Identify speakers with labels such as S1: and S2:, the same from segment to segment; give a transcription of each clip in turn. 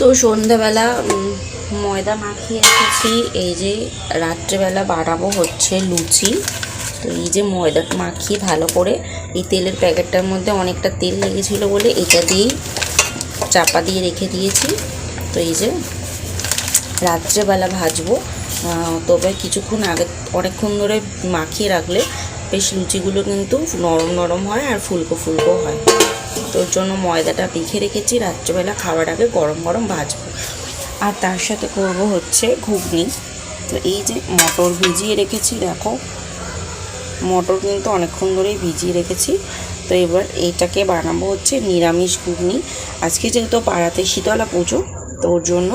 S1: তো সন্ধ্যাবেলা ময়দা মাখিয়ে রেখেছি। এই যে রাত্রেবেলা বানাবো হচ্ছে লুচি। তো এই যে ময়দা মাখিয়ে ভালো করে এই তেলের প্যাকেটটার মধ্যে অনেকটা তেল লেগেছিলো বলে এটা দিয়েই চাপা দিয়ে রেখে দিয়েছি। তো এই যে রাত্রেবেলা ভাজবো। তবে কিছুক্ষণ আগে অনেকক্ষণ ধরে মাখিয়ে রাখলে বেশ লুচিগুলো কিন্তু নরম নরম হয় আর ফুলকো ফুলকো হয়। তোর জন্য ময়দাটা মেখে রেখেছি, রাত্রেবেলা খাবার আগে গরম গরম ভাজবো। আর তার সাথে করব হচ্ছে ঘুগনি। তো এই যে মটর ভিজিয়ে রেখেছি, দেখো মটর কিন্তু অনেকক্ষণ ধরেই ভিজিয়ে রেখেছি। তো এবার এইটাকে বানাবো হচ্ছে নিরামিষ ঘুগনি। আজকে যেহেতু পাড়াতে শীতলা পুজো, তোর জন্য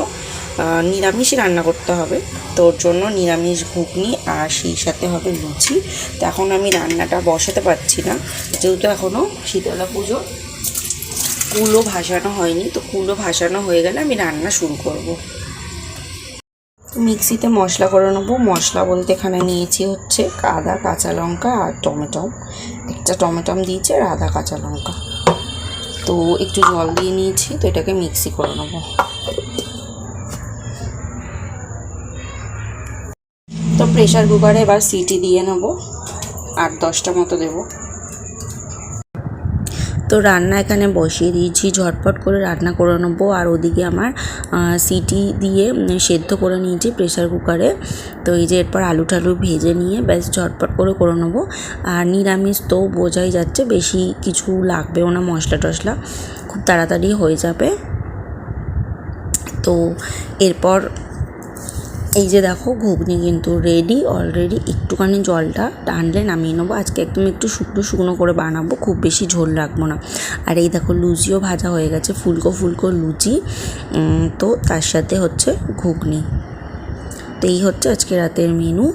S1: নিরামিষ রান্না করতে হবে। তোর জন্য নিরামিষ ঘুগনি আর সেই সাথে হবে লুচি। তো এখন আমি রান্নাটা বসাতে পারছি না, যেহেতু এখনও শীতলা পুজো, কুলো ভাসানো হয়নি। তো কুলো ভাসানো হয়ে গেলে আমি রান্না শুরু করব। মিক্সিতে মশলা করে নেবো। মশলা বলতে এখানে নিয়েছি হচ্ছে আদা, কাঁচা লঙ্কা আর টমেটো। একটা টমেটো দিয়েছি আর আদা, কাঁচা লঙ্কা। তো একটু জল দিয়ে নিয়েছি। তো এটাকে মিক্সি করে নেবো। তো প্রেশার কুকারে এবার সিটি দিয়ে নেবো, 8-10টা মতো দেবো। তো রান্না এখানে বসিয়ে দিয়েছি, ঝটপট করে রান্না করে নেবো। আর ওদিকে আমার সিটি দিয়ে সেদ্ধ করে নিয়েছি প্রেশার কুকারে। তো এই যে এরপর আলু টালু ভেজে নিয়ে ব্যাস ঝটপট করে নেবো। আর নিরামিষ তো বোঝাই যাচ্ছে, বেশি কিছু লাগবেও না, মশলা টশলা খুব তাড়াতাড়ি হয়ে যাবে। তো এরপর এই যে দেখো ঘুগনি কিন্তু রেডি অলরেডি। একটুখানি জলটা টানলে নামিয়ে নেবো। আজকে একদম একটু শুকনো শুকনো করে বানাবো, খুব বেশি ঝোল রাখবো না। আর এই দেখো লুচিও ভাজা হয়ে গেছে, ফুলকো ফুলকো লুচি। তো তার সাথে হচ্ছে ঘুগনি। তো এই হচ্ছে আজকে রাতের মেনু।